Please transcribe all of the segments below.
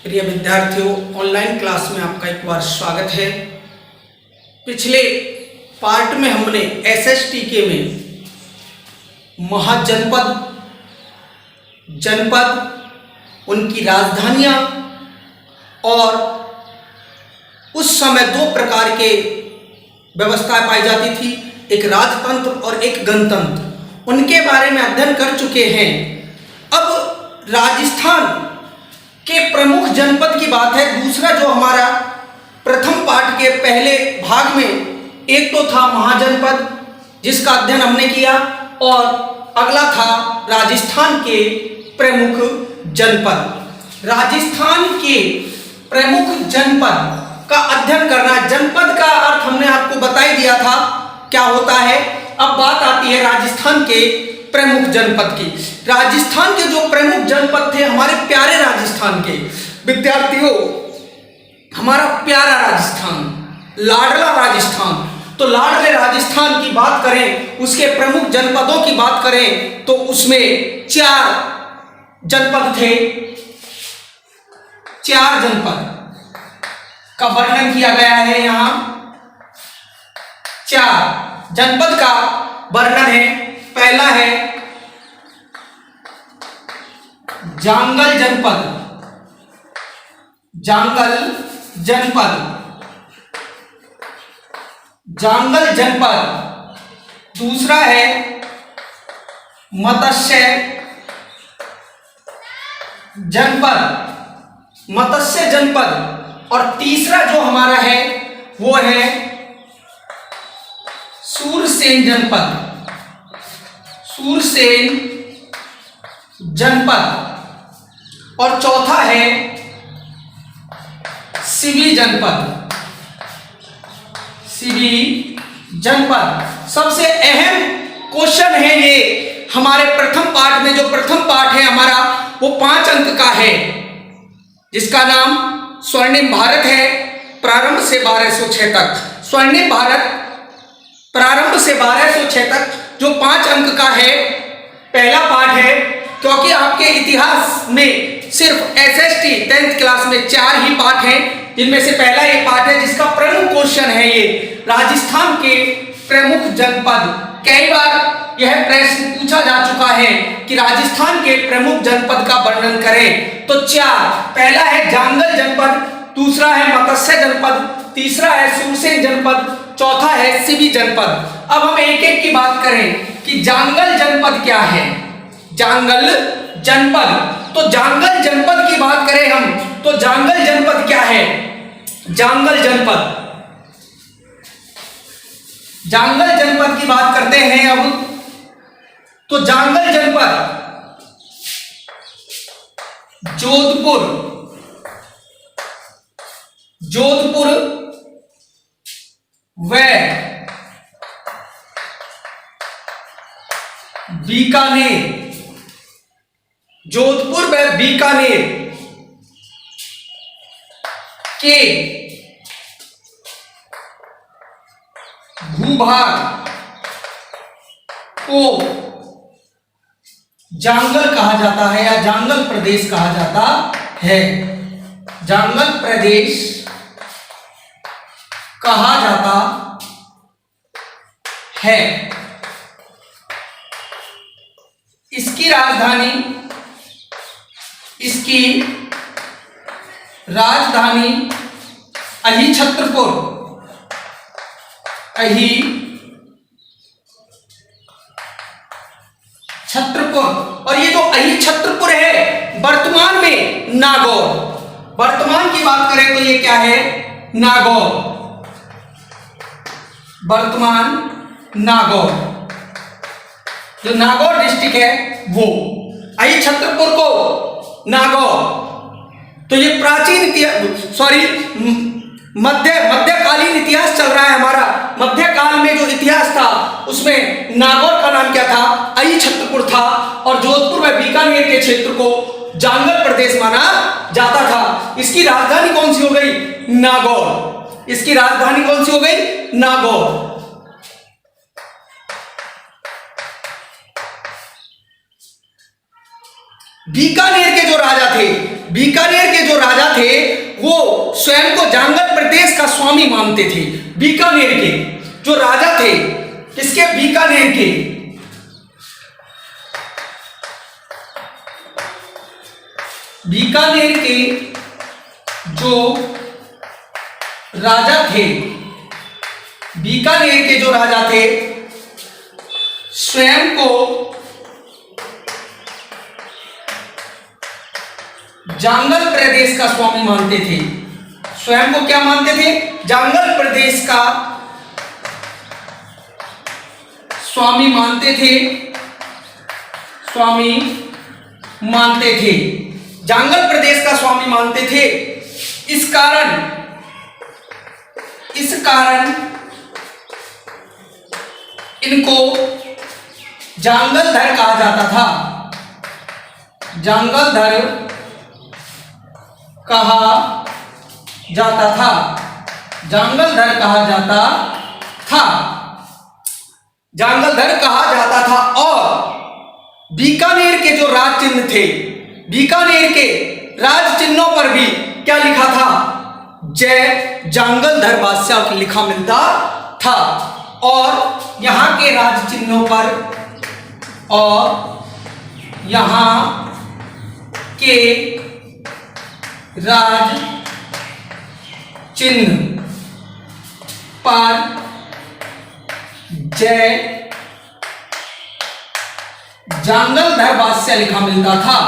प्रिय विद्यार्थियों, online class में आपका एक बार स्वागत है। पिछले पार्ट में हमने एसएसटीके में महाजनपद, जनपद, उनकी राजधानियां और उस समय दो प्रकार के व्यवस्थाएं पाई जाती थी, एक राजतंत्र और एक गणतंत्र, उनके बारे में अध्ययन कर चुके हैं। अब राजस्थान के प्रमुख जनपद की बात है। दूसरा जो हमारा प्रथम पाठ के पहले भाग में एक तो था महाजनपद जिसका अध्ययन हमने किया, और अगला था राजस्थान के प्रमुख जनपद। राजस्थान के प्रमुख जनपद का अध्ययन करना। जनपद का अर्थ हमने आपको बता ही दिया था क्या होता है। अब बात आती है राजस्थान के प्रमुख जनपद की। राजस्थान के जो प्रमुख जनपद थे हमारे प्यारे राजस्थान के विद्यार्थियों, हमारा प्यारा राजस्थान, लाडला राजस्थान, तो लाडले राजस्थान की बात करें, उसके प्रमुख जनपदों की बात करें तो उसमें 4 जनपद थे। 4 जनपद का वर्णन किया गया है यहां। 4 जनपद का वर्णन है। पहला है जांगल जनपद, जांगल जनपद, जांगल जनपद। दूसरा है मत्स्य जनपद, मत्स्य जनपद। और तीसरा जो हमारा है वो है सूरसेन जनपद, सूरसेन जनपद। और चौथा है सिवि जनपद, सिवि जनपद। सबसे अहम क्वेश्चन है ये हमारे प्रथम पाठ में। जो प्रथम पाठ है हमारा वो 5 अंक का है, जिसका नाम स्वर्णिम भारत है, प्रारंभ से 1206 तक। स्वर्णिम भारत प्रारंभ से 1206 तक जो 5 अंक का है, पहला पाठ है। क्योंकि आपके इतिहास में सिर्फ एसएसटी 10th क्लास में 4 ही पाठ हैं, जिनमें से पहला ये पाठ है जिसका प्रमुख क्वेश्चन है ये राजस्थान के प्रमुख जनपद। कई बार यह प्रश्न पूछा जा चुका है कि राजस्थान के प्रमुख जनपद का वर्णन करें, तो 4। पहला है जांगल जनपद, दूसरा है मत्स्य जनपद, तीसरा है सूरसेन जनपद, चौथा है सिवि जनपद। अब हम एक एक की बात करें कि जांगल जनपद क्या है। जांगल जनपद, तो जांगल जनपद की बात करें हम तो जांगल जनपद क्या है। जांगल जनपद, जांगल जनपद की बात करते हैं अब। तो जांगल जनपद जोधपुर, जोधपुर व बीकानेर, जोधपुर व बीकानेर के भूभाग को जांगल कहा जाता है या जांगल प्रदेश कहा जाता है। जांगल प्रदेश कहा जाता है। इसकी राजधानी, इसकी राजधानी अही छत्रपुर, अही छत्रपुर। और ये जो अही छत्रपुर है वर्तमान में नागौर, वर्तमान की बात करें तो ये क्या है, नागौर, वर्तमान नागौर, जो नागौर डिस्ट्रिक्ट है वो अही छत्रपुर को नागौर। तो ये प्राचीन मध्यकालीन इतिहास चल रहा है हमारा। मध्यकाल में जो इतिहास था उसमें नागौर का नाम क्या था, अही छत्रपुर था। और जोधपुर व बीकानेर के क्षेत्र को जांगल प्रदेश माना जाता था। इसकी राजधानी कौन सी हो गई, नागौर। इसकी राजधानी कौन सी हो गई, नागौर। बीकानेर के जो राजा थे, बीकानेर के जो राजा थे वो स्वयं को जांगल प्रदेश का स्वामी मानते थे। बीकानेर के जो राजा थे, किसके? बीकानेर के। बीकानेर के जो राजा थे, बीकानेर के जो राजा थे स्वयं को जांगल प्रदेश का स्वामी मानते थे। स्वयं को क्या मानते थे? जांगल प्रदेश का स्वामी मानते थे। स्वामी मानते थे, जांगल प्रदेश का स्वामी मानते थे। इस कारण इनको जांगलधर कहा जाता था। जांगलधर कहा जाता था। जांगलधर कहा जाता था। जांगलधर कहा जाता था। और बीकानेर के जो राज चिन्ह थे, बीकानेर के राज चिन्हों पर भी क्या लिखा था? जय जांगलधर बादशाह लिखा मिलता था। और यहां के राज चिन्हों पर, और यहां के राज चिन्ह पर जय जांगलधर बादशाह लिखा मिलता था।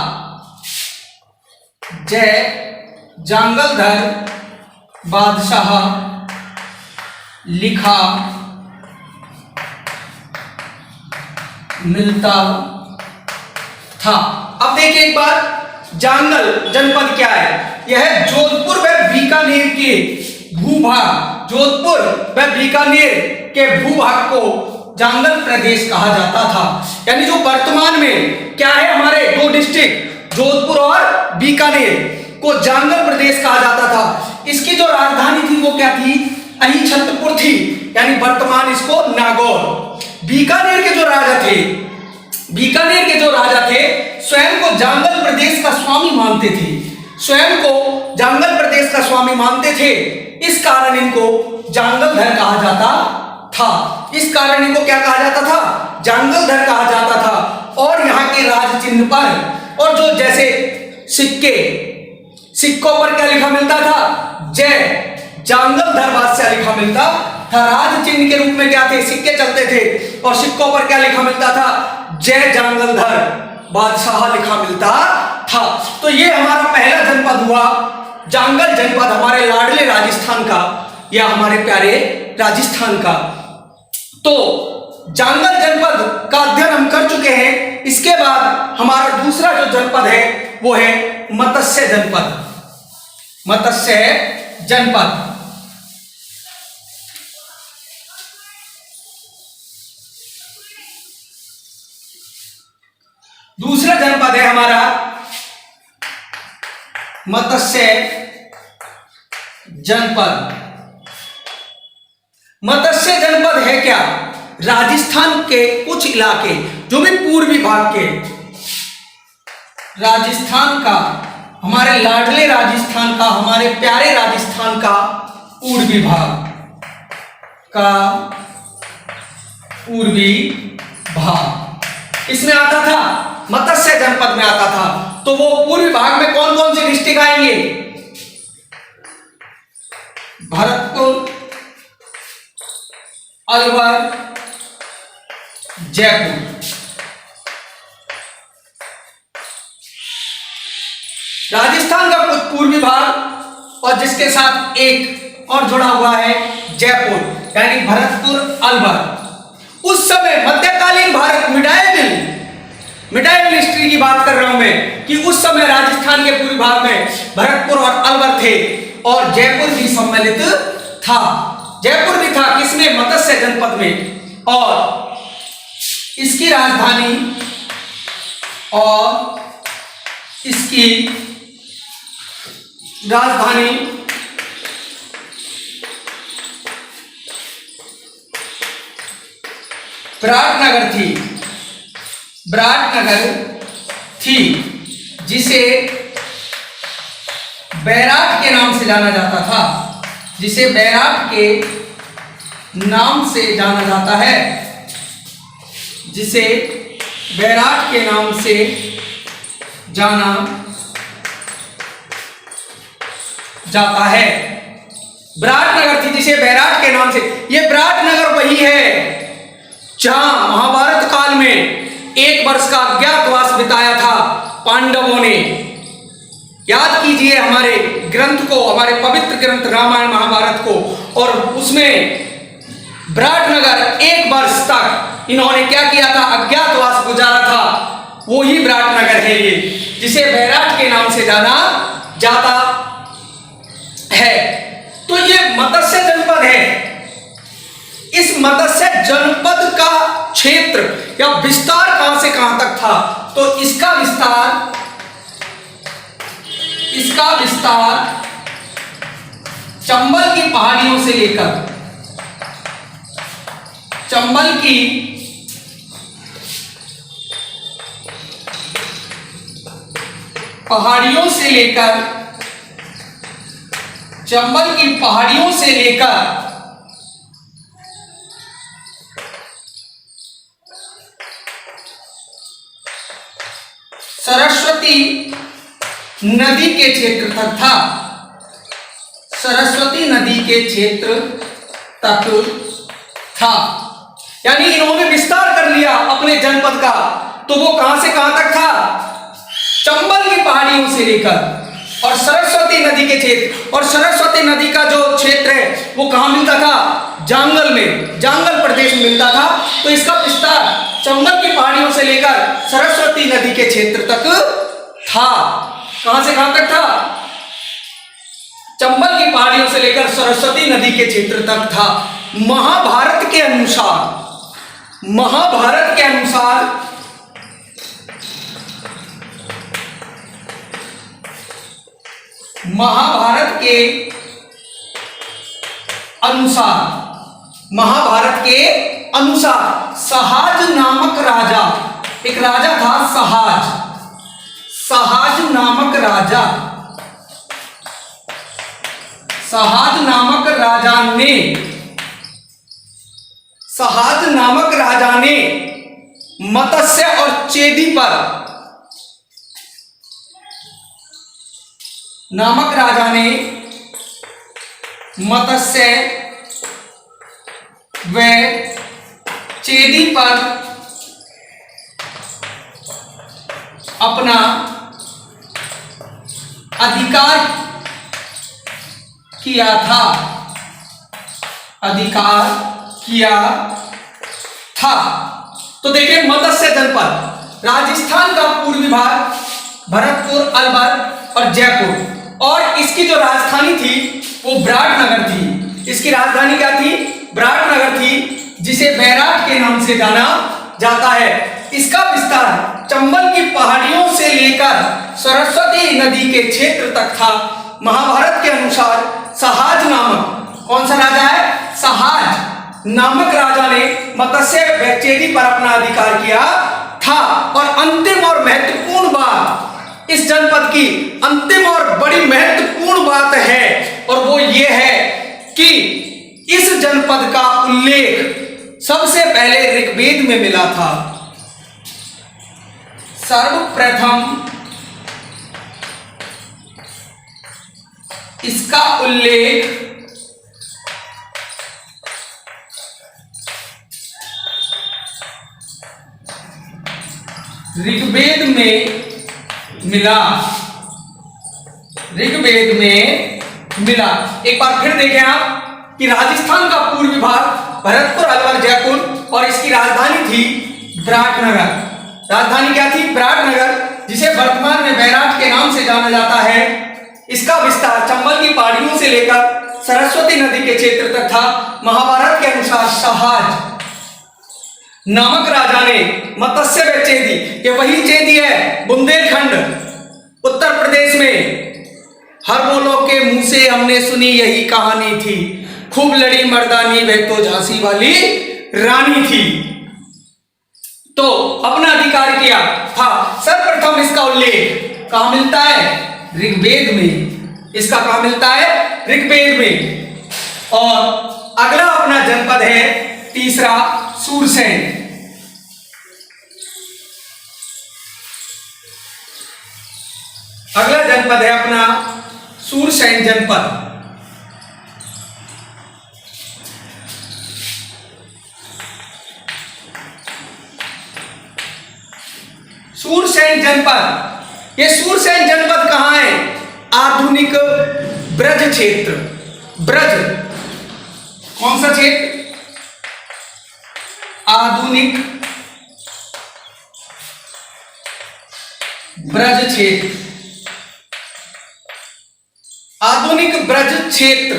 जय जांगलधर बादशाह लिखा मिलता था। अब देखिए एक बार, जांगल जनपद क्या है? यह जोधपुर व बीकानेर के भूभाग, जोधपुर व बीकानेर के भूभाग को जांगल प्रदेश कहा जाता था। यानी जो वर्तमान में क्या है, हमारे दो डिस्ट्रिक्ट जोधपुर और बीकानेर को जांगल प्रदेश कहा जाता था। इसकी जो राजधानी थी वो क्या थी? अहिछत्रपुर थी, यानी वर्तमान इसको नागौर। बीकानेर के जो राजा थे, बीकानेर के जो राजा थे स्वयं को जांगल प्रदेश का स्वामी मानते थे। स्वयं को जांगल प्रदेश का स्वामी मानते थे। इस कारण इनको जांगलधर कहा जाता था। इस कारण इनको क्या कहा जाता था? जांगलधर कहा जाता था। और यहाँ के राज चिन्ह पर, और जो जैसे सिक्कों पर क्या लिखा मिलता था? जय जांगलधर बादशाह लिखा मिलता था। राज चिन्ह के रूप में क्या थे? सिक्के चलते थे, और सिक्कों पर क्या लिखा मिलता था? जय जांगलधर बादशाह लिखा मिलता था। तो ये हमारा पहला जनपद हुआ, जांगल जनपद, हमारे लाडले राजस्थान का, या हमारे प्यारे राजस्थान का। तो जांगल जनपद का अध्ययन हम कर चुके हैं। इसके बाद हमारा दूसरा जो जनपद है वो है मत्स्य जनपद। मत्स्य जनपद दूसरा जनपद है हमारा मत्स्य जनपद। मत्स्य जनपद है क्या? राजस्थान के कुछ इलाके, जो भी पूर्वी भाग के राजस्थान का, हमारे लाडले राजस्थान का, हमारे प्यारे राजस्थान का पूर्वी भाग का पूर्वी भाग इसमें आता था, मत्स्य जनपद में आता था। तो वो पूर्वी भाग में कौन कौन से डिस्ट्रिक्ट आएंगे? भरतपुर, अलवर, जयपुर। राजस्थान का कुछ पूर्वी भाग, और जिसके साथ एक और जुड़ा हुआ है जयपुर, यानी भरतपुर, अलवर। उस समय मध्यकालीन भारत, मिडाइवल हिस्ट्री की बात कर रहा हूं मैं, कि उस समय राजस्थान के पूर्वी भाग में भरतपुर और अलवर थे, और जयपुर भी सम्मिलित था। जयपुर भी था किसमें? मत्स्य जनपद में। और इसकी राजधानी, विराटनगर थी, जिसे बैराट के नाम से जाना जाता था, जिसे बैराट के नाम से जाना जाता है, जिसे बैराट के नाम से जाना जाता है। विराटनगर थी जिसे बैराट के नाम से, यह विराटनगर वही है जहां महाभारत काल में 1 वर्ष का अज्ञातवास बिताया था पांडवों ने। याद कीजिए हमारे ग्रंथ को, हमारे पवित्र ग्रंथ रामायण महाभारत को, और उसमें विराटनगर 1 वर्ष तक इन्होंने क्या किया था, अज्ञातवास गुजारा था। वो ही विराटनगर है ये, जिसे बैराट के नाम से जाना जाता है। तो ये मत्स्य जनपद है। इस मत्स्य जनपद का क्षेत्र या विस्तार कहां से कहां तक था, तो इसका विस्तार चंबल की पहाड़ियों से लेकर चंबल की पहाड़ियों से लेकर सरस्वती नदी के क्षेत्र तक था। सरस्वती नदी के क्षेत्र तक था, यानी इन्होंने विस्तार कर लिया अपने जनपद का। तो वो कहां से कहां तक था, चंबल की पहाड़ियों से लेकर और सरस्वती नदी के क्षेत्र, और सरस्वती नदी का जो क्षेत्र है वो कहां मिलता था, जांगल में, जांगल प्रदेश में मिलता था। तो इसका विस्तार चंबल की पहाड़ियों से लेकर सरस्वती नदी के क्षेत्र तक था। कहां से कहां तक था, चंबल की पहाड़ियों से लेकर सरस्वती नदी के क्षेत्र तक था। महाभारत के अनुसार महाभारत के अनुसार सहाज नामक राजा, एक राजा था सहाज नामक राजा ने मत्स्य और चेदी पर मत्स्य व चेदी पर अपना अधिकार किया था। तो देखिए, मत्स्य जनपद राजस्थान का पूर्वी भाग, भरतपुर, अलवर और जयपुर, और इसकी जो राजधानी थी वो विराटनगर थी। इसकी राजधानी क्या थी, विराटनगर थी, जिसे बैराट के नाम से जाना जाता है। इसका विस्तार चंबल की पहाड़ियों से लेकर सरस्वती नदी के क्षेत्र तक था। महाभारत के अनुसार सहाज नामक, कौन सा राजा है, सहाज नामक राजा ने मत्स्य व चेदी पर अपना अधिकार किया था। और अंतिम और महत्वपूर्ण बात, इस जनपद की अंतिम और बड़ी महत्वपूर्ण बात है, और वो ये है कि इस जनपद का उल्लेख सबसे पहले ऋग्वेद में मिला था। सर्वप्रथम इसका उल्लेख ऋग्वेद में मिला। एक बार फिर देखें आप कि राजस्थान का पूर्वी भाग, भरतपुर, अलवर, जयपुर, और इसकी राजधानी थी विराटनगर। राजधानी क्या थी, विराटनगर, जिसे वर्तमान में बैराट के नाम से जाना जाता है। इसका विस्तार चंबल की पहाड़ियों से लेकर सरस्वती नदी के क्षेत्र तक था। महाभारत के अनुसार सहाज नामक राजा ने मत्स्य व चेदी, ये वही चेदी है बुंदेलखंड उत्तर प्रदेश में, हर बोलो के मुंह से हमने सुनी यही कहानी थी, खूब लड़ी मर्दानी वह तो झांसी वाली रानी थी। तो अपना अधिकार किया था। सर्वप्रथम इसका उल्लेख कहां मिलता है, ऋग्वेद में। इसका कहाँ मिलता है? ऋग्वेद में। और अगला अपना जनपद है तीसरा सूरसेन। अगला जनपद है अपना सूरसेन जनपद। सूरसेन जनपद, ये सूरसेन जनपद कहां है? आधुनिक ब्रज क्षेत्र। ब्रज कौन सा क्षेत्र? आधुनिक ब्रज क्षेत्र। आधुनिक ब्रज क्षेत्र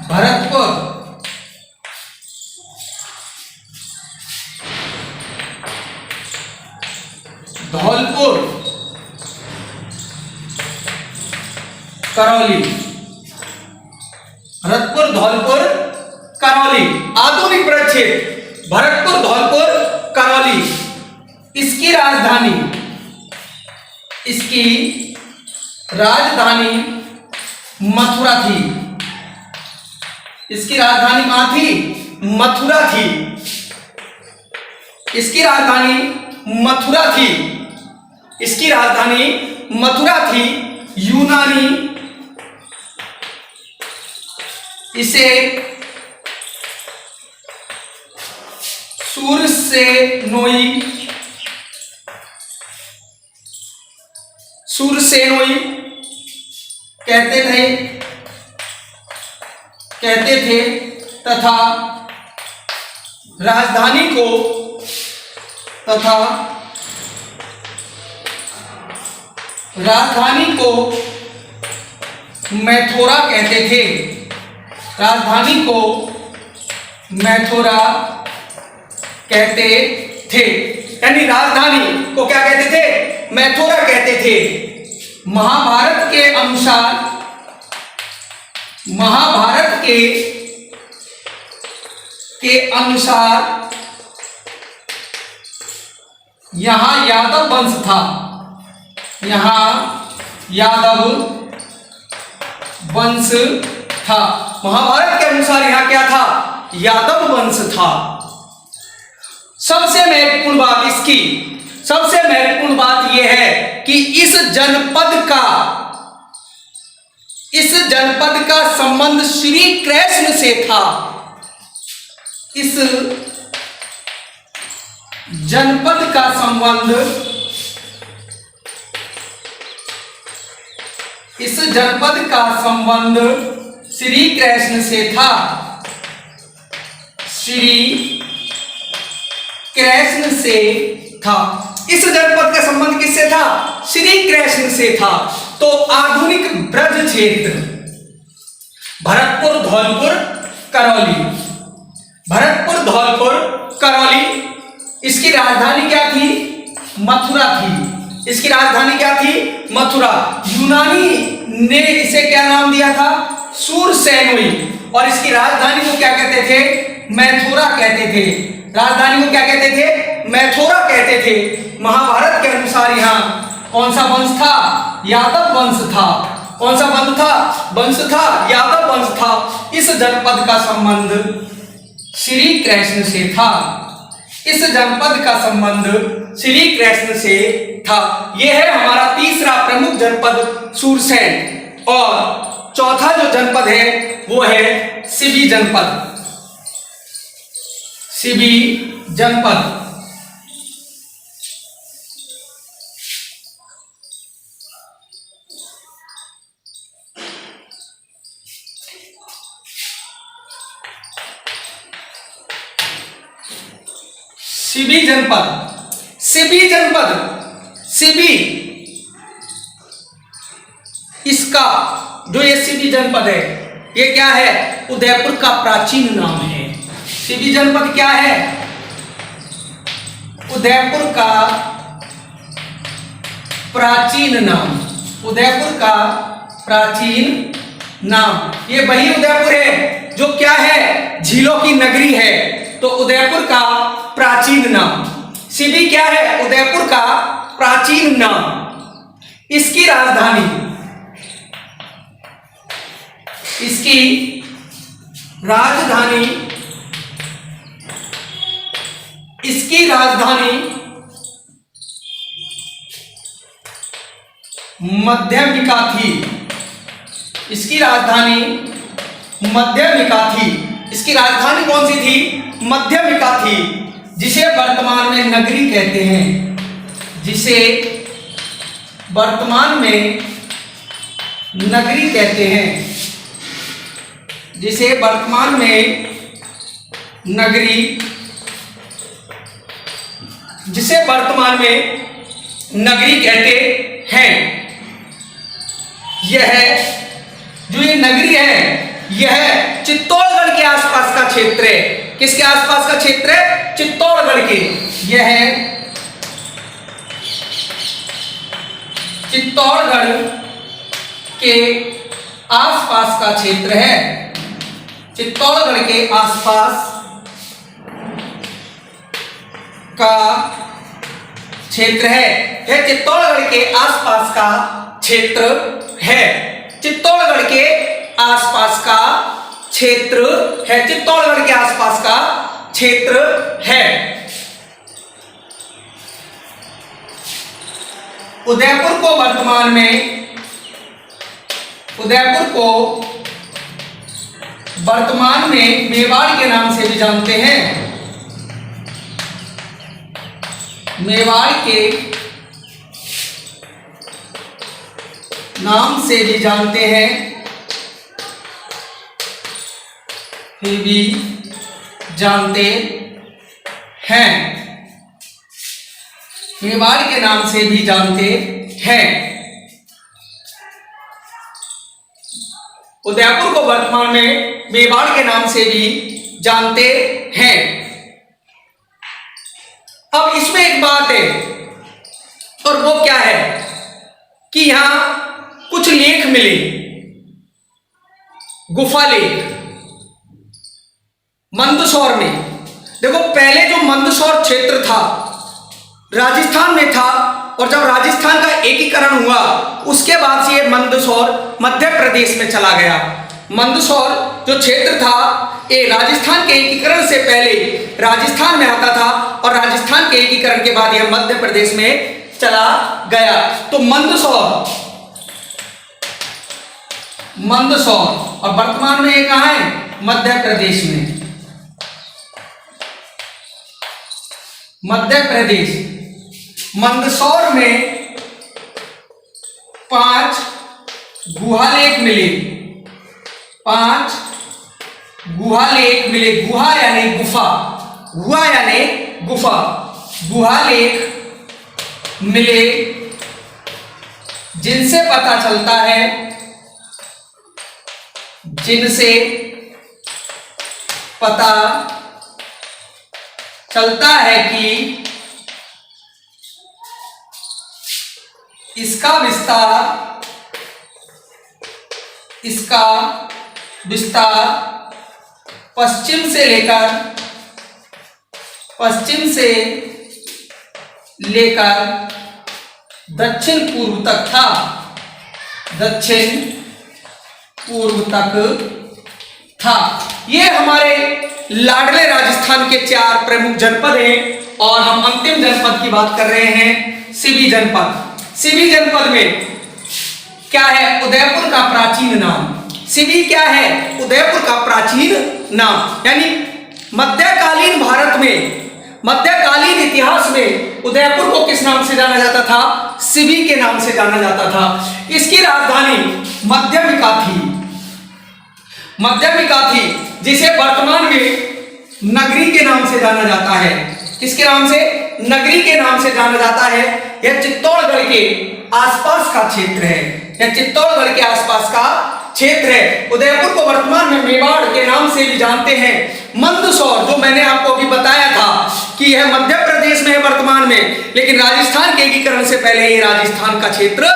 भरतपुर, धौलपुर, करौली। भरतपुर, धौलपुर, करौली, आधुनिक ब्रज क्षेत्र भरतपुर, धौलपुर, करौली। इसकी राजधानी मथुरा थी। इसकी राजधानी कहां थी? मथुरा थी। इसकी राजधानी मथुरा थी। इसकी राजधानी मथुरा थी। यूनानी इसे सुरसेनोई कहते थे तथा राजधानी को मैथोरा कहते थे। राजधानी को मैथोरा कहते थे, यानी राजधानी को क्या कहते थे? मैथोरा कहते थे। महाभारत के अनुसार यहां यादव वंश था। महाभारत के अनुसार यहां क्या था? यादव वंश था। सबसे महत्वपूर्ण बात यह है कि इस जनपद का संबंध श्री कृष्ण से था। इस जनपद का संबंध श्री कृष्ण से था। इस जनपद का संबंध किससे था? श्री कृष्ण से था। तो आधुनिक ब्रज क्षेत्र भरतपुर, धौलपुर, करौली, इसकी राजधानी क्या थी? मथुरा थी। इसकी राजधानी क्या थी? मथुरा। यूनानी ने इसे क्या नाम दिया था? सुरसेनोई। और इसकी राजधानी को क्या कहते थे? मैथोरा कहते थे। राजधानी को क्या कहते थे? मैथोरा कहते थे। महाभारत के अनुसार यहाँ कौन सा वंश था? यादव वंश था। कौन सा वंश था? यादव वंश था। इस जनपद का संबंध श्री कृष्ण से था। यह है हमारा तीसरा प्रमुख जनपद सूरसेन। और चौथा जो जनपद है वो है सिबी जनपद। सिबी इसका जो ये सिबी जनपद है ये क्या है? उदयपुर का प्राचीन नाम है। सिबी जनपद क्या है? उदयपुर का प्राचीन नाम। ये वही उदयपुर है जो क्या है? झीलों की नगरी है। तो उदयपुर का प्राचीन नाम सिबी क्या है? उदयपुर का प्राचीन नाम। इसकी राजधानी, इसकी राजधानी, इसकी राजधानी मध्यमिका थी। इसकी राजधानी मध्यमिका थी। इसकी राजधानी कौन सी थी? मध्यमिका थी, जिसे वर्तमान में नगरी कहते हैं, जिसे वर्तमान में नगरी कहते हैं, जिसे वर्तमान में नगरी, जिसे वर्तमान में नगरी कहते हैं। यह जो ये नगरी है, यह चित्तौड़गढ़ के आसपास का क्षेत्र है। किसके आसपास का क्षेत्र है? चित्तौड़गढ़ के। यह चित्तौड़गढ़ के आसपास का क्षेत्र है। चित्तौड़गढ़ के आसपास का क्षेत्र है। यह चित्तौड़गढ़ के आसपास का क्षेत्र है। चित्तौड़गढ़ के आसपास का क्षेत्र है। चित्तौड़गढ़ के आसपास का क्षेत्र है। उदयपुर को वर्तमान में, उदयपुर को वर्तमान में मेवाड़ के नाम से भी जानते हैं। मेवाड़ के नाम से भी जानते हैं, फिर भी जानते हैं। मेवाड़ के नाम से भी जानते हैं। उदयपुर को वर्तमान में मेवाड़ के नाम से भी जानते हैं। अब इसमें एक बात है, और वो क्या है कि यहां कुछ लेख मिले, गुफा लेख मंदसौर में। देखो, पहले जो मंदसौर क्षेत्र था राजस्थान में था, और जब राजस्थान का एकीकरण हुआ उसके बाद से ये मंदसौर मध्य प्रदेश में चला गया। मंदसौर जो क्षेत्र था ये राजस्थान के एकीकरण से पहले राजस्थान में आता था, और राजस्थान के एकीकरण के बाद यह मध्य प्रदेश में चला गया। तो मंदसौर, मंदसौर, और वर्तमान में ये कहां है? मध्य प्रदेश में। मध्य प्रदेश। मंदसौर में 5 गुहालेख मिले। 5 गुहालेख मिले। गुहा यानी गुफा, गुहा यानी गुफा। गुहालेख मिले, जिनसे पता चलता है, जिनसे पता चलता है कि इसका विस्तार पश्चिम से लेकर दक्षिण पूर्व तक था। दक्षिण पूर्व तक था। ये हमारे लाडले राजस्थान के 4 प्रमुख जनपद हैं, और हम अंतिम जनपद की बात कर रहे हैं, सिवि जनपद। सिवि जनपद में क्या है? उदयपुर का प्राचीन नाम। सिवि क्या है? उदयपुर का प्राचीन नाम। यानी मध्यकालीन भारत में, मध्यकालीन इतिहास में उदयपुर को किस नाम से जाना जाता था? सिवि के नाम से जाना जाता था। इसकी राजधानी मध्यमिका थी। मध्यमिका थी, जिसे वर्तमान में नगरी के नाम से जाना जाता है। किसके नाम से? नगरी के नाम से जाना जाता है। यह चित्तौड़गढ़ के आसपास का क्षेत्र है। यह चित्तौड़गढ़ के आसपास का क्षेत्र है। उदयपुर को वर्तमान में मेवाड़ के नाम से भी जानते हैं। मंदसौर, जो मैंने आपको अभी बताया था कि यह मध्य प्रदेश में है वर्तमान में, लेकिन राजस्थान के एकीकरण से पहले ये राजस्थान का क्षेत्र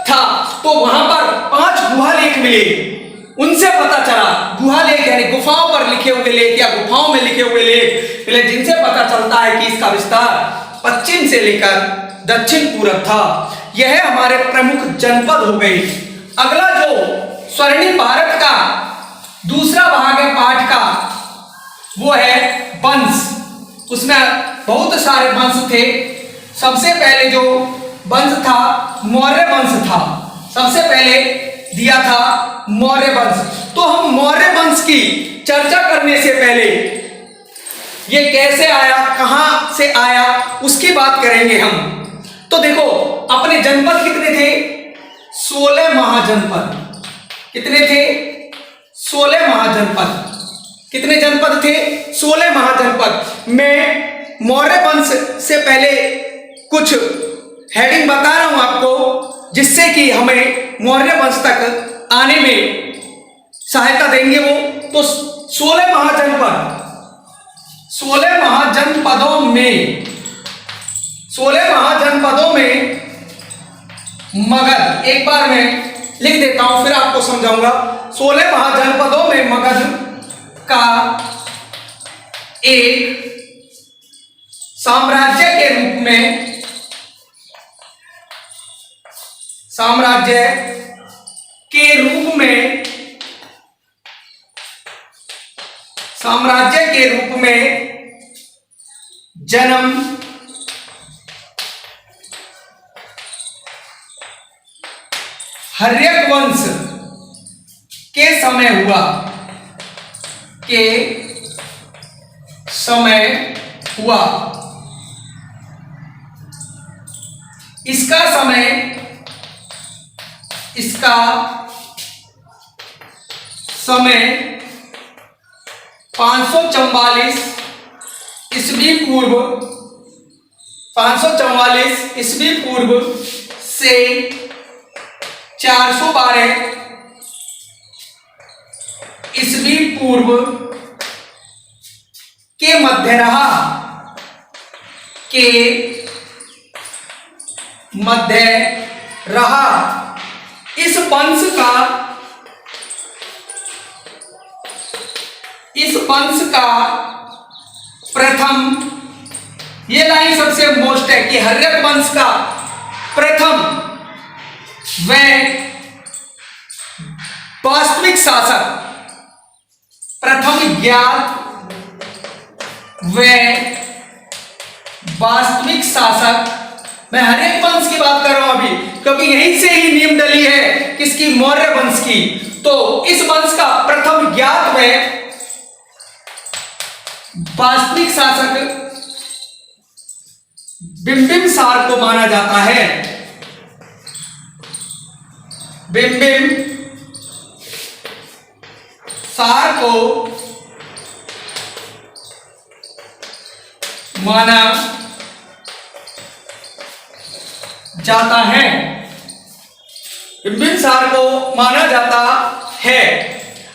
था। तो वहां पर 5 गुहालेख मिले। उनसे पता चला, गुहालेख यानी गुफाओं पर लिखे हुए लेख या गुफाओं में लिखे हुए लेख, जिनसे पता चलता है कि इसका विस्तार पश्चिम से लेकर दक्षिण पूरब था। यह हमारे प्रमुख जनपद हो गए। अगला जो स्वर्णिम भारत का दूसरा भाग है पाठ का, वो है वंश। उसमें बहुत सारे वंश थे। सबसे पहले जो वंश था मौर्य वंश था, सबसे पहले दिया था मौर्य वंश। तो हम मौर्य वंश की चर्चा करने से पहले ये कैसे आया, कहां से आया, उसकी बात करेंगे हम। तो देखो अपने जनपद कितने थे, 16 महाजनपद। कितने थे, 16 महाजनपद। कितने जनपद थे, 16 महाजनपद। मैं मौर्य वंश से पहले कुछ हेडिंग बता रहा हूं आपको, जिससे कि हमें मौर्य वंश तक आने में सहायता देंगे। वो तो 16 महाजनपद, 16 महाजनपदों में, 16 महाजनपदों में मगध, एक बार मैं लिख देता हूं फिर आपको समझाऊंगा। 16 महाजनपदों में मगध का एक साम्राज्य के रूप में, साम्राज्य के रूप में, साम्राज्य के रूप में जन्म हर्यक वंश के समय हुआ, के समय हुआ। इसका समय, इसका समय 544 ईस्वी पूर्व, 544 ईस्वी पूर्व से 412 ईस्वी पूर्व के मध्य रहा, के मध्य रहा। इस वंश का, इस वंश का प्रथम, ये लाइन सबसे मोस्ट है कि हर्यक वंश का प्रथम व वास्तविक शासक, प्रथम ज्ञात व वास्तविक शासक, मैं हर्यक वंश की बात कर रहा हूं अभी, क्योंकि यहीं से ही नींव डली है किसकी, मौर्य वंश की। तो इस वंश का प्रथम ज्ञात व वास्तविक शासक बिंबिसार को माना जाता है। बिंबिसार को माना जाता है, बिंबिसार को माना जाता है।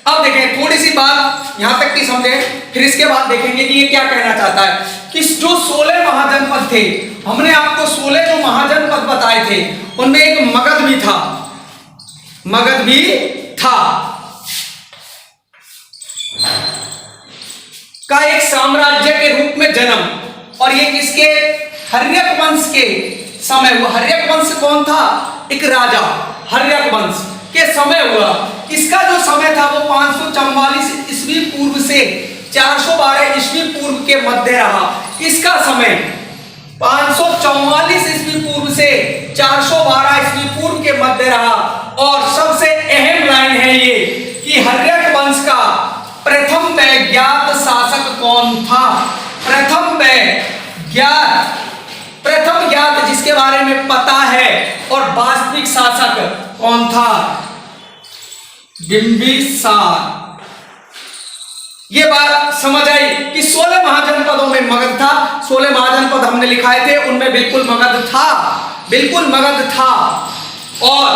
अब देखें थोड़ी सी बात यहां तक की समझे, फिर इसके बाद देखेंगे कि ये क्या कहना चाहता है कि जो 16 महाजनपद थे, हमने आपको 16 जो महाजनपद बताए थे उनमें एक मगध भी था, मगध भी था, का एक साम्राज्य के रूप में जन्म। और ये किसके, हर्यक वंश के समय हुआ। हर्यक वंश कौन था, एक राजा, हर्यक वंश के समय हुआ। इसका जो समय था वो 544 ईस्वी पूर्व से 412 ईस्वी पूर्व के मध्य रहा। इसका समय 544 ईस्वी पूर्व से 412 ईस्वी पूर्व के मध्य रहा। और सबसे अहम लाइन है ये कि हर्यक वंश का प्रथम ज्ञात शासक कौन था, प्रथम ज्ञात, प्रथम ज्ञात जिसके बारे में पता है, और वास्तविक शासक कौन था, बिंबिसार। ये बात समझ आई कि 16 महाजनपदों में मगध था। 16 महाजनपद हमने लिखाए थे, उनमें बिल्कुल मगध था, बिल्कुल मगध था। और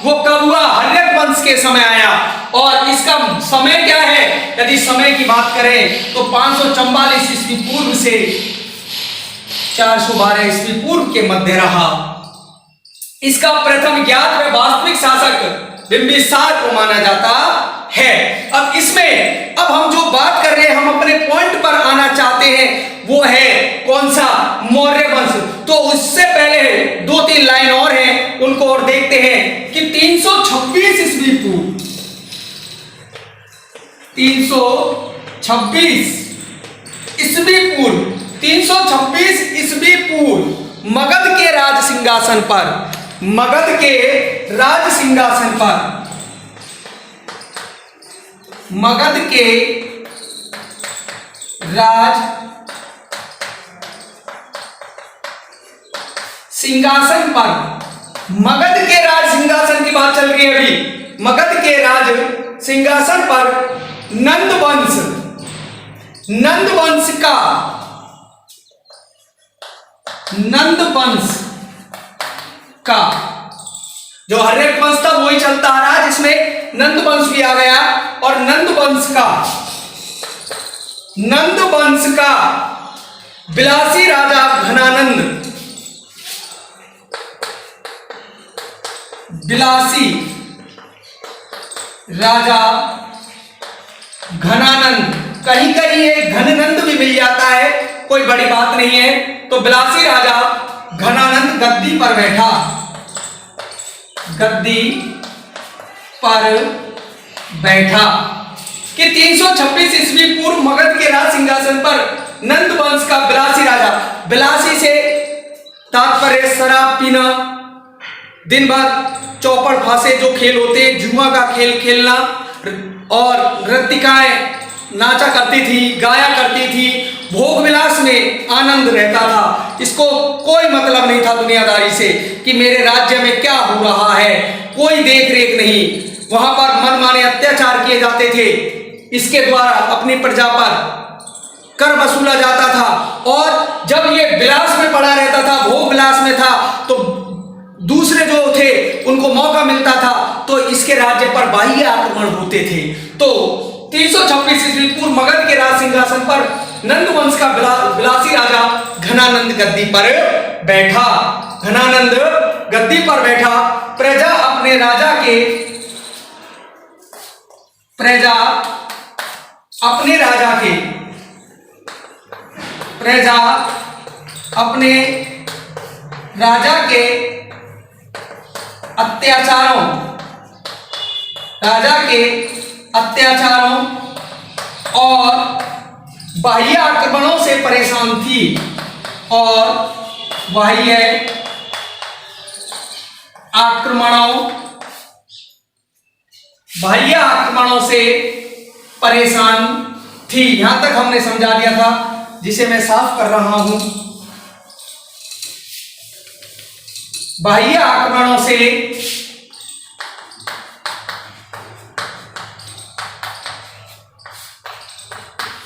वो कब हुआ, हर्यक वंश के समय आया। और इसका समय क्या है, यदि समय की बात करें तो 544 ईस्वी पूर्व से 412 ईस्वी पूर्व के मध्य रहा। इसका प्रथम ज्ञात व वास्तविक शासक बिंबिसार को माना जाता है। अब इसमें, अब हम जो बात कर रहे हैं, हम अपने पॉइंट पर आना चाहते हैं, वो है कौन सा? मौर्य वंश। तो उससे पहले 2-3 लाइन और हैं, उनको और देखते हैं कि 326 ईस्वी पूर्व, 326 ईस्वी पूर्व, 326 ईस्वी पूर्व मगध के राज सिंहासन पर, मगध के राज सिंहासन पर, मगध के राज सिंहासन पर, मगध के राज सिंहासन की बात चल रही है अभी, मगध के राज सिंहासन पर नंद वंश, नंद वंश का, नंद वंश का जो हर्यक वंश था वही चलता आ रहा, जिसमें नंद वंश भी आ गया, और नंद वंश का, नंद वंश का विलासी राजा घनानंद, विलासी राजा घनानंद, कहीं कहीं ये घननंद भी मिल जाता है, कोई बड़ी बात नहीं है। तो विलासी राजा घनानंद गद्दी पर बैठा, गद्दी पर बैठा कि 326 ईस्वी पूर्व मगध के राज सिंहासन पर नंद वंश का विलासी राजा, विलासी से तात्पर्य शराब पीना, दिन भर चौपड़ फांसे जो खेल होते, जुआ का खेल खेलना, और नृत्यिकाएं नाचा करती थी, गाया करती थी, भोग विलास में आनंद रहता था। इसको कोई मतलब नहीं था दुनियादारी से कि मेरे राज्य में क्या हो रहा है, कोई देख रेख नहीं। वहां पर मनमाने अत्याचार किए जाते थे, इसके द्वारा अपनी प्रजा पर कर वसूला जाता था, और जब ये विलास में पड़ा रहता था, भोग विलास में था, तो दूसरे जो थे उनको मौका मिलता था तो इसके राज्य पर बाह्य आक्रमण होते थे। तो 326 ईस्वी पूर्व मगध के राज सिंहासन पर नंद वंश का विलासी राजा घनानंद गद्दी पर बैठा, घनानंद गद्दी पर बैठा। प्रजा अपने राजा के, प्रजा अपने राजा के, प्रजा अपने राजा के अत्याचारों, राजा के अत्याचारों और बाह्य आक्रमणों से परेशान थी, और बाह्य आक्रमणों से परेशान थी। यहां तक हमने समझा दिया था, जिसे मैं साफ कर रहा हूं। बाह्य आक्रमणों से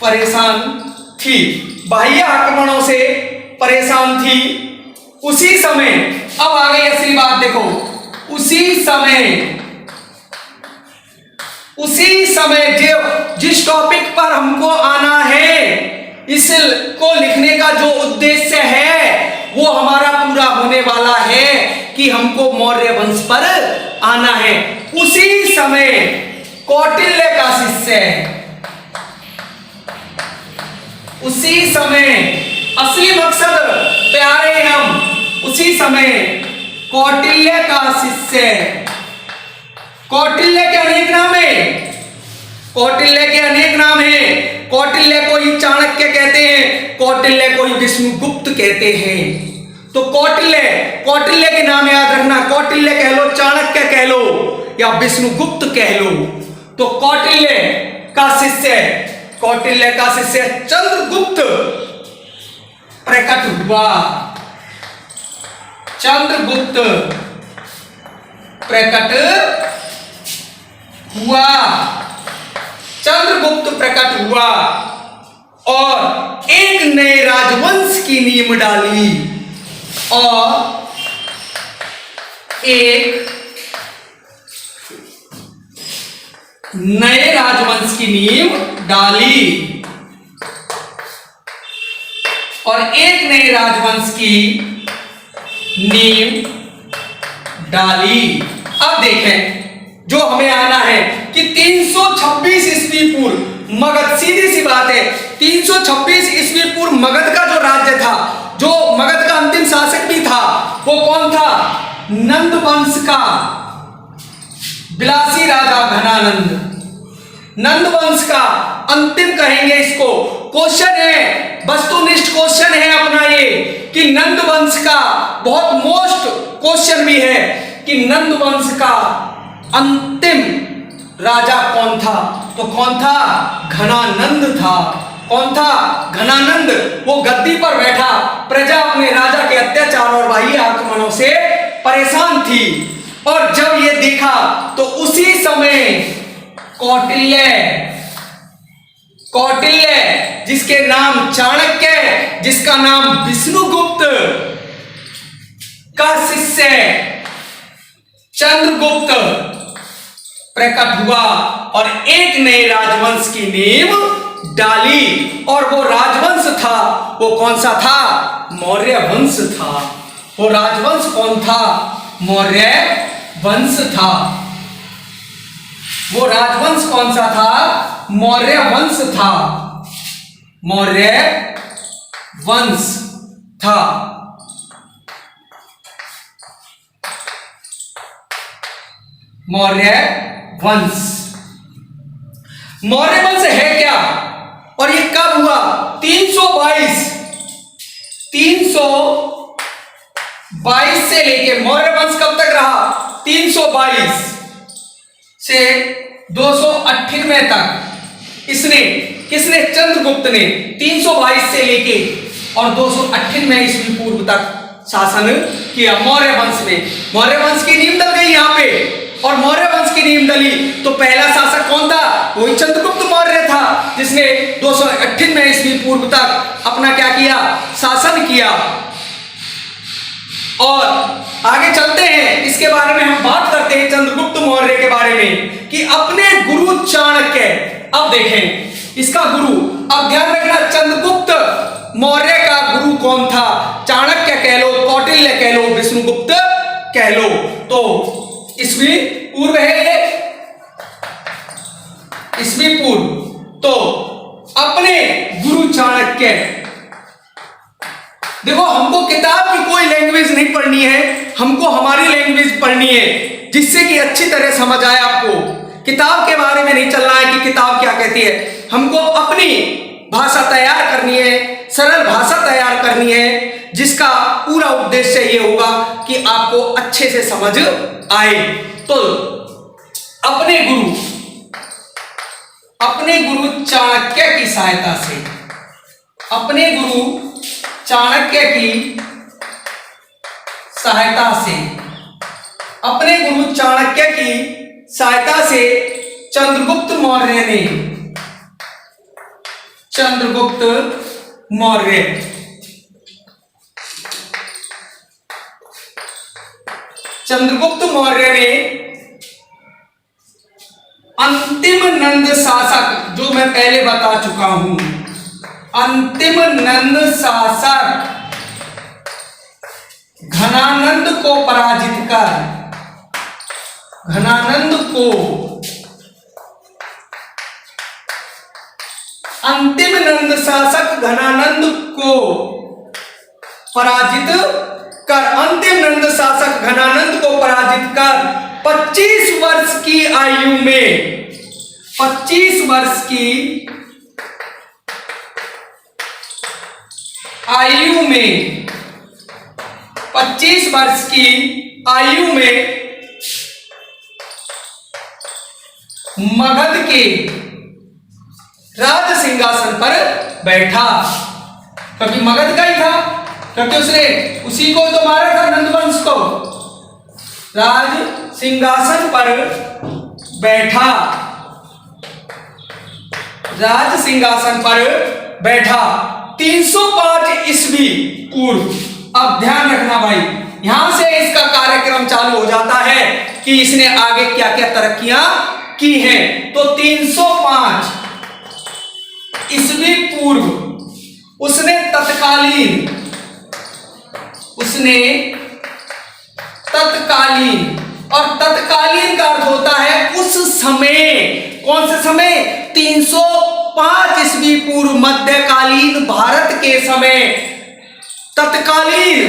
परेशान थी, बाह्य आक्रमणों से परेशान थी। उसी समय, अब आ गई असली बात, देखो, उसी समय जो जिस टॉपिक पर हमको आना है, इसको लिखने का जो उद्देश्य है वो हमारा पूरा होने वाला है कि हमको मौर्य वंश पर आना है। उसी समय कौटिल्य का शिष्य, उसी समय, असली मकसद प्यारे हम, उसी समय कौटिल्य का शिष्य, कौटिल्य के अनेक नाम है, कौटिल्य के अनेक नाम हैं। कौटिल्य को ही चाणक्य कहते हैं, कौटिल्य को ही विष्णुगुप्त कहते हैं। तो कौटिल्य के नाम याद रखना, कौटिल्य कह लो, चाणक्य कह लो, या विष्णुगुप्त कह लो। तो कौटिल्य का शिष्य, कौटिल्य का शिष्य चंद्रगुप्त प्रकट हुआ, चंद्रगुप्त प्रकट हुआ, चंद्रगुप्त प्रकट हुआ और एक नए राजवंश की नींव डाली, और एक नए राजवंश की नींव डाली, और एक नए राजवंश की नींव डाली। अब देखें, जो हमें आना है कि 326 ईस्वी पूर्व मगध, सीधी सी बात है, 326 ईस्वी पूर्व मगध का जो राज्य था, जो मगध का अंतिम शासक भी था, वो कौन था? नंद वंश का विलासी राजा घनानंद। नंद वंश का अंतिम कहेंगे इसको। क्वेश्चन है, वस्तुनिष्ठ क्वेश्चन है अपना ये, कि नंद वंश का बहुत मोस्ट क्वेश्चन भी है कि नंद वंश का अंतिम राजा कौन था? तो कौन था? घनानंद था। कौन था? घनानंद। वो गद्दी पर बैठा, प्रजा अपने राजा के अत्याचार और बाह्य आक्रमणों से परेशान थी, और जब ये देखा तो उसी समय कौटिल्य जिसके नाम चाणक्य, जिसका नाम विष्णुगुप्त का शिष्य चंद्रगुप्त प्रकट हुआ और एक नए राजवंश की नींव डाली। और वो राजवंश था, वो कौन सा था? मौर्य वंश था। वो राजवंश कौन था? मौर्य वंश था। वो राजवंश कौन सा था? मौर्य वंश था। मौर्य वंश था। मौर्य वंश। मौर्य वंश है क्या और ये कब हुआ? 322 से लेके मौर्य वंश कब तक रहा? 322 से 298 तक। इसने किसने? चंद्रगुप्त ने 322 से लेके और 298 ईस्वी पूर्व तक शासन किया मौर्य वंश में। मौर्य वंश की नींव डल गई यहां पे, और मौर्य वंश की नींव डली तो पहला शासक कौन था? वही चंद्रगुप्त मौर्य था, जिसने 298 ईस्वी पूर्व तक अपना क्या किया? शासन किया। और आगे चलते हैं, इसके बारे में हम बात करते हैं चंद्रगुप्त मौर्य के बारे में, कि अपने गुरु चाणक्य। अब देखें इसका गुरु, अब ध्यान रखना, चंद्रगुप्त मौर्य का गुरु कौन था? चाणक्य कह लो, कौटिल्य कह लो, विष्णुगुप्त कह लो। तो ईस्वी पूर्व है ये, ईस्वी पूर्व। तो अपने गुरु चाणक्य, देखो हमको किताब की कोई लैंग्वेज नहीं पढ़नी है, हमको हमारी लैंग्वेज पढ़नी है, जिससे कि अच्छी तरह समझ आए आपको। किताब के बारे में नहीं चलना है कि किताब क्या कहती है, हमको अपनी भाषा तैयार करनी है, सरल भाषा तैयार करनी है, जिसका पूरा उद्देश्य ये होगा कि आपको अच्छे से समझ आए। तो अपने गुरु चाणक्य की सहायता से, अपने गुरु चाणक्य की सहायता से, अपने गुरु चाणक्य की सहायता से चंद्रगुप्त मौर्य ने, चंद्रगुप्त मौर्य ने अंतिम नंद शासक, जो मैं पहले बता चुका हूं, अंतिम नंद शासक घनानंद को पराजित कर, घनानंद को, अंतिम नंद शासक घनानंद को पराजित कर, अंतिम नंद शासक घनानंद को पराजित कर 25 वर्ष की आयु में, 25 वर्ष की आयु में, 25 वर्ष की आयु में मगध के राज सिंहासन पर बैठा। क्योंकि मगध का ही था, क्योंकि उसने उसी को तो मारा था, नंदवंश को। राज सिंहासन पर बैठा, राज सिंहासन पर बैठा 305 ईस्वी पूर्व। अब ध्यान रखना भाई, यहां से इसका कार्यक्रम चालू हो जाता है कि इसने आगे क्या क्या तरक्कियां की हैं। तो 305 ईस्वी पूर्व उसने तत्कालीन और तत्कालीन का अर्थ होता है उस समय। कौन से समय? 305 5 ईस्वी पूर्व मध्यकालीन भारत के समय तत्कालीन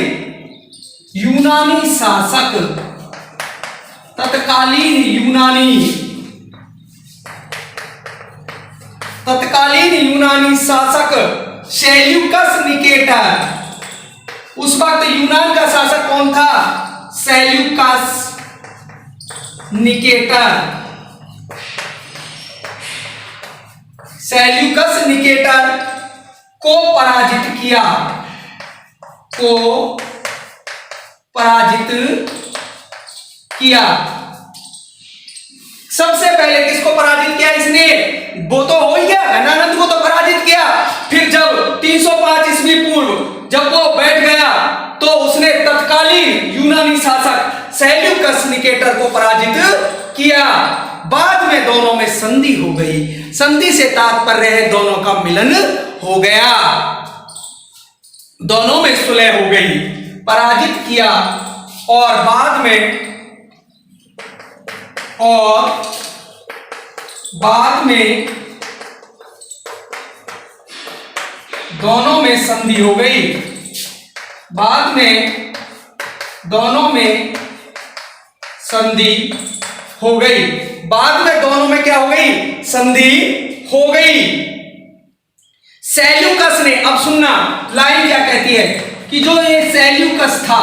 यूनानी शासक, तत्कालीन यूनानी शासक सेल्यूकस निकेटर, उस वक्त यूनान का शासक कौन था? Seleucus Nicator. सेल्यूकस निकेटर को पराजित किया। सबसे पहले किसको पराजित किया इसने? वो तो हो गया, घनानंद को तो पराजित किया। फिर जब 305 ईस्वी पूर्व जब वो बैठ गया तो उसने तत्कालीन यूनानी शासक सेल्यूकस निकेटर को पराजित किया। बाद में दोनों में संधि हो गई। संधि से तात्पर्य है दोनों का मिलन हो गया, दोनों में सुलह हो गई। पराजित किया और बाद में दोनों में संधि हो गई। बाद में दोनों में संधि हो गई। बाद में दोनों में क्या हो गई? संधि हो गई। सेल्यूकस ने, अब सुनना लाइन क्या कहती है कि जो ये सेल्यूकस था,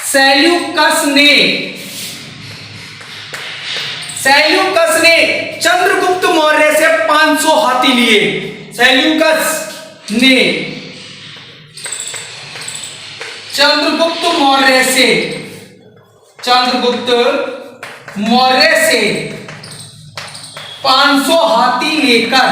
सेल्यूकस ने चंद्रगुप्त मौर्य से 500 हाथी लिए। सेल्यूकस ने चंद्रगुप्त मौर्य से 500 हाथी लेकर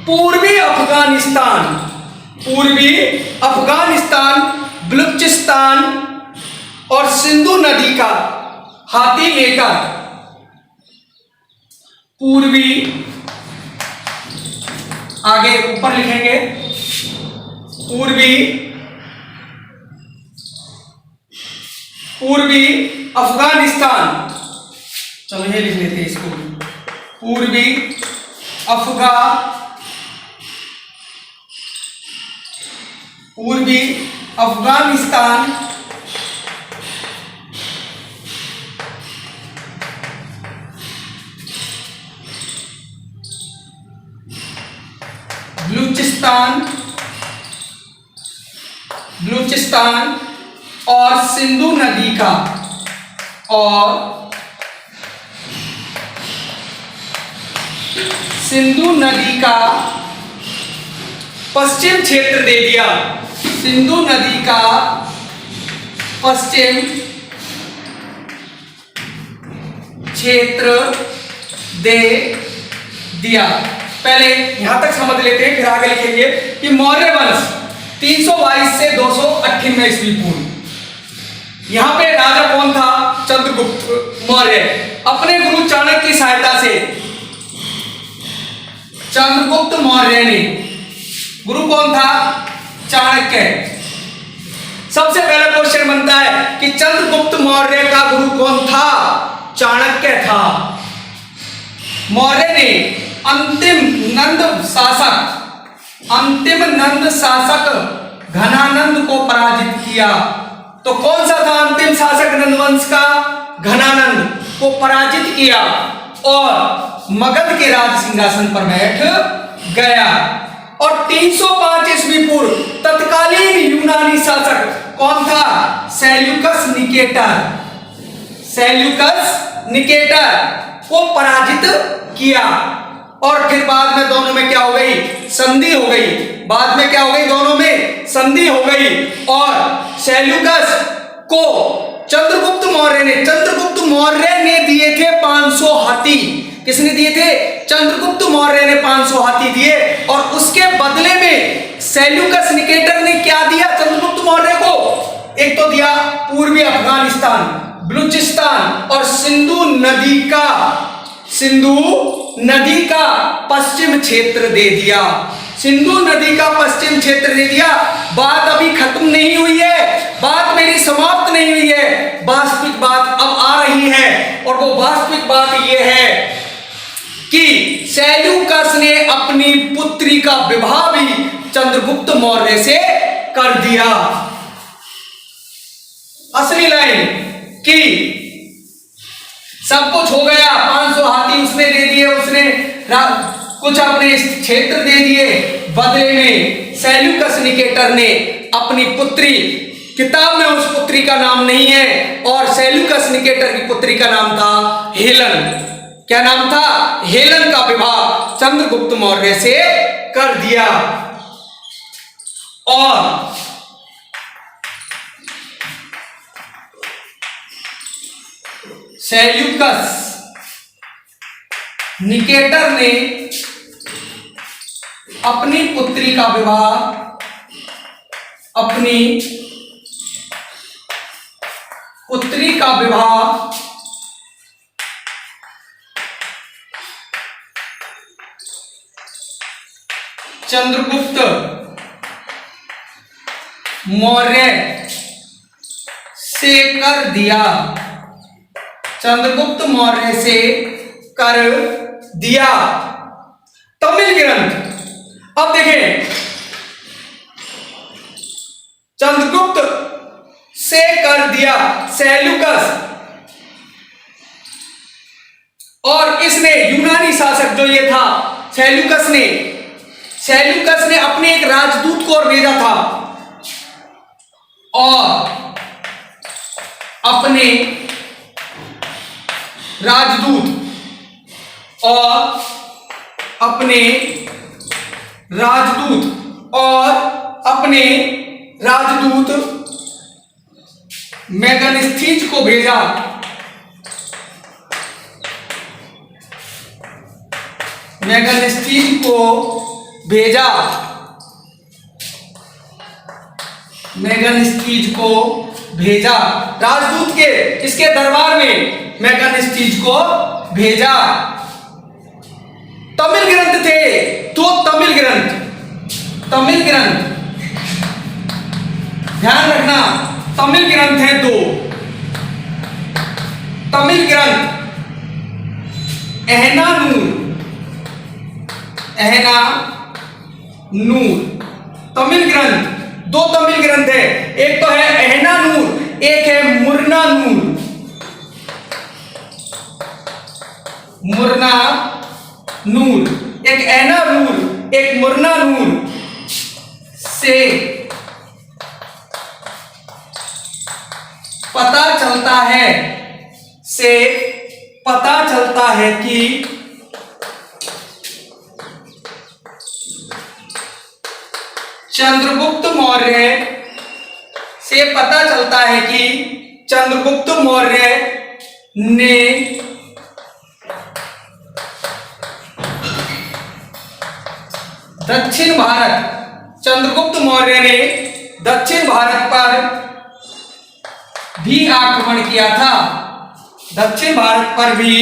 पूर्वी अफगानिस्तान, बलूचिस्तान और सिंधु नदी का हाथी लेकर आगे ऊपर लिखेंगे पूर्वी अफगानिस्तान, चलो ये लिख लेते हैं इसको, पूर्वी अफगानिस्तान बलूचिस्तान और सिंधु नदी का पश्चिम क्षेत्र दे दिया। सिंधु नदी का पश्चिम क्षेत्र दे दिया। पहले यहां तक समझ लेते हैं, फिर आगे लिखेंगे कि मौर्य वंश 322 से 298 ईस्वी पूर्व। यहां पे राजा कौन था? चंद्रगुप्त मौर्य। अपने गुरु चाणक्य की सहायता से चंद्रगुप्त मौर्य ने, गुरु कौन था? चाणक्य। सबसे पहला क्वेश्चन बनता है कि चंद्रगुप्त मौर्य का गुरु कौन था? चाणक्य था। मौर्य ने अंतिम नंद शासक घनानंद को पराजित किया। तो कौन सा था अंतिम शासक नंदवंश का? घनानंद को पराजित किया और मगध के राज सिंहासन पर बैठ गया। और 305 ईस्वी पूर्व तत्कालीन यूनानी शासक कौन था? सेल्यूकस निकेटर को पराजित किया। और फिर बाद में दोनों में क्या हो गई? संधि हो गई। बाद में क्या हो गई? दोनों में संधि हो गई। और सेल्यूकस को चंद्रगुप्त मौर्य ने दिए थे 500 हाथी। किसने दिए थे? चंद्रगुप्त मौर्य ने 500 हाथी दिए। और उसके बदले में सेल्यूकस निकेटर ने क्या दिया चंद्रगुप्त मौर्य को? एक तो दिया पूर्वी अफगानिस्तान, बलूचिस्तान और सिंधु नदी का पश्चिम क्षेत्र दे दिया। सिंधु नदी का पश्चिम क्षेत्र दे दिया। बात अभी खत्म नहीं हुई है, बात मेरी समाप्त नहीं हुई है, वास्तविक बात अब आ रही है। और वो वास्तविक बात ये है कि सेल्यूकस ने अपनी पुत्री का विवाह भी चंद्रगुप्त मौर्य से कर दिया। असली लाइन कि सब कुछ हो गया, 500 हाथी उसने दे दिए, उसने कुछ अपने क्षेत्र दे दिए, बदले में सेल्यूकस निकेटर ने अपनी पुत्री, किताब में उस पुत्री का नाम नहीं है, और सेल्यूकस निकेटर की पुत्री का नाम था हेलन। क्या नाम था? हेलन का विवाह चंद्रगुप्त मौर्य से कर दिया। और सेल्यूकस निकेटर ने अपनी पुत्री का विवाह चंद्रगुप्त मौर्य से कर दिया। चंद्रगुप्त मौर्य से कर दिया। तमिल ग्रंथ, अब देखें, चंद्रगुप्त से कर दिया सेल्यूकस, और इसने यूनानी शासक जो ये था सेल्यूकस ने अपने एक राजदूत को और भेजा था, और अपने राजदूत मेगनस्थीज को भेजा। राजदूत के इसके दरबार में मेगनस्थीज को भेजा। तमिल ग्रंथ थे, तो तमिल ग्रंथ ध्यान रखना, तमिल ग्रंथ है दो। तमिल ग्रंथ एहनानूर, तमिल ग्रंथ, दो तमिल ग्रंथ है, एक तो है एहनानूर, एक है मुरनानूर। एक एहनानूर, एक मुरनानूर से पता चलता है कि चंद्रगुप्त मौर्य ने चंद्रगुप्त मौर्य ने दक्षिण भारत पर भी आक्रमण किया था। दक्षिण भारत पर भी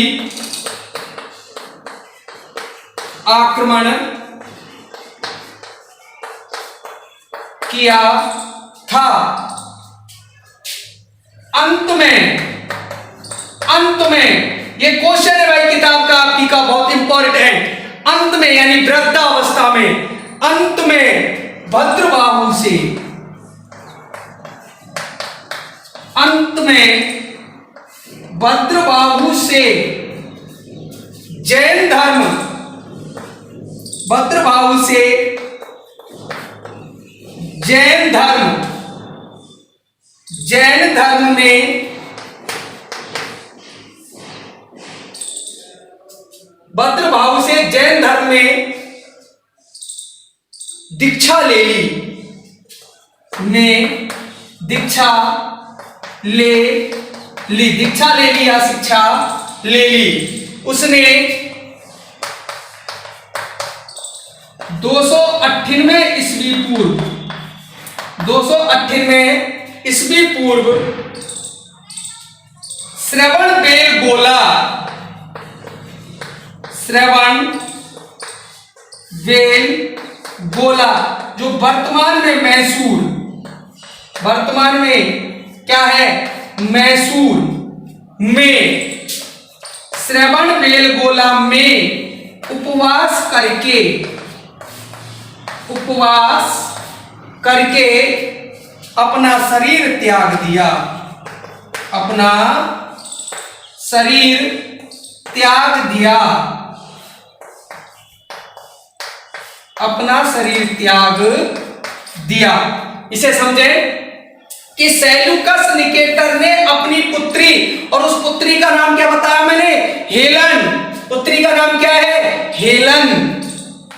आक्रमण किया था। अंत में ये क्वेश्चन है भाई किताब का, आपकी का बहुत इंपॉर्टेंट। अंत में यानी वृद्धावस्था में, अंत में भद्रबाहु से जैन धर्म में भद्रबाहु से जैन धर्म में दीक्षा ले ली या शिक्षा ले ली। उसने 298 ईस्वी पूर्व श्रवण गोला, जो वर्तमान में मैसूर, वर्तमान में क्या है, मैसूर में श्रवणबेलगोला में उपवास करके अपना शरीर त्याग दिया, अपना शरीर त्याग दिया, अपना शरीर त्याग दिया। इसे समझे कि सेल्यूकस निकेटर ने अपनी पुत्री, और उस पुत्री का नाम क्या बताया मैंने, हेलन, पुत्री का नाम क्या है, हेलन,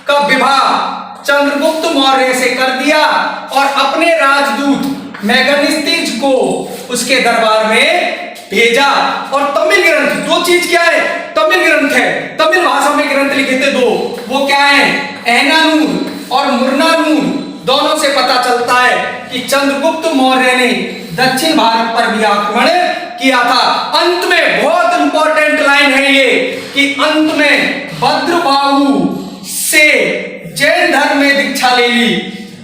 का विवाह चंद्रगुप्त मौर्य से कर दिया और अपने राजदूत मैगनिस्टिज को उसके दरबार में भेजा। और तमिल ग्रंथ, दो चीज क्या है, तमिल ग्रंथ है, तमिल भाषा में ग्रंथ लिखे थे दो, वो क्या है, एनानूर और मुर्नानूर, दोनों से पता चलता है कि चंद्रगुप्त मौर्य ने दक्षिण भारत पर भी आक्रमण किया था। अंत में बहुत इंपॉर्टेंट लाइन है ये कि अंत में भद्रबाहु से जैन धर्म में दीक्षा ले ली,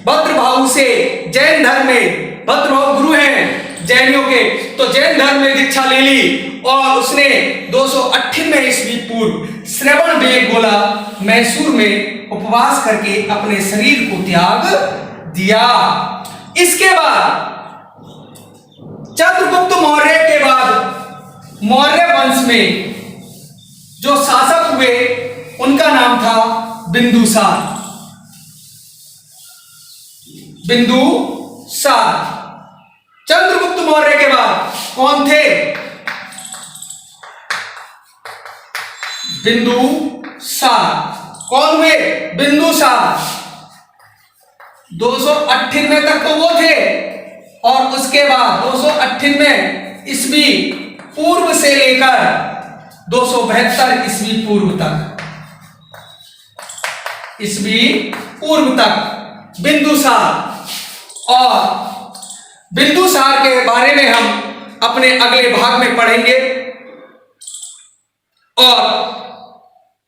भद्रबाहु से जैन धर्म में, भद्रबाहु गुरु हैं जैनियों के, तो जैन धर्म में दीक्षा ले ली और उसने 298 ईस्वी पूर्व श्रवणबेलगोला मैसूर में उपवास करके अपने शरीर को त्याग दिया। इसके बाद चंद्रगुप्त मौर्य के बाद मौर्य वंश में जो शासक हुए उनका नाम था बिंदुसार, बिंदुसार। चंद्रगुप्त मौर्य के बाद कौन थे, बिंदुसार। कौन हुए, बिंदुसार। 298 तक तो वो थे और उसके बाद 298 ईस्वी पूर्व से लेकर 272 ईस्वी पूर्व तक, ईस्वी पूर्व तक बिंदुसार। और बिंदुसार के बारे में हम अपने अगले भाग में पढ़ेंगे। और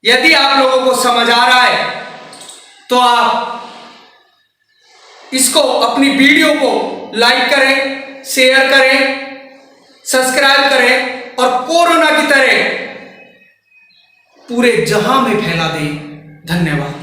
यदि आप लोगों को समझ आ रहा है तो आप इसको, अपनी वीडियो को लाइक करें, शेयर करें, सब्सक्राइब करें और कोरोना की तरह पूरे जहां में फैला दें। धन्यवाद।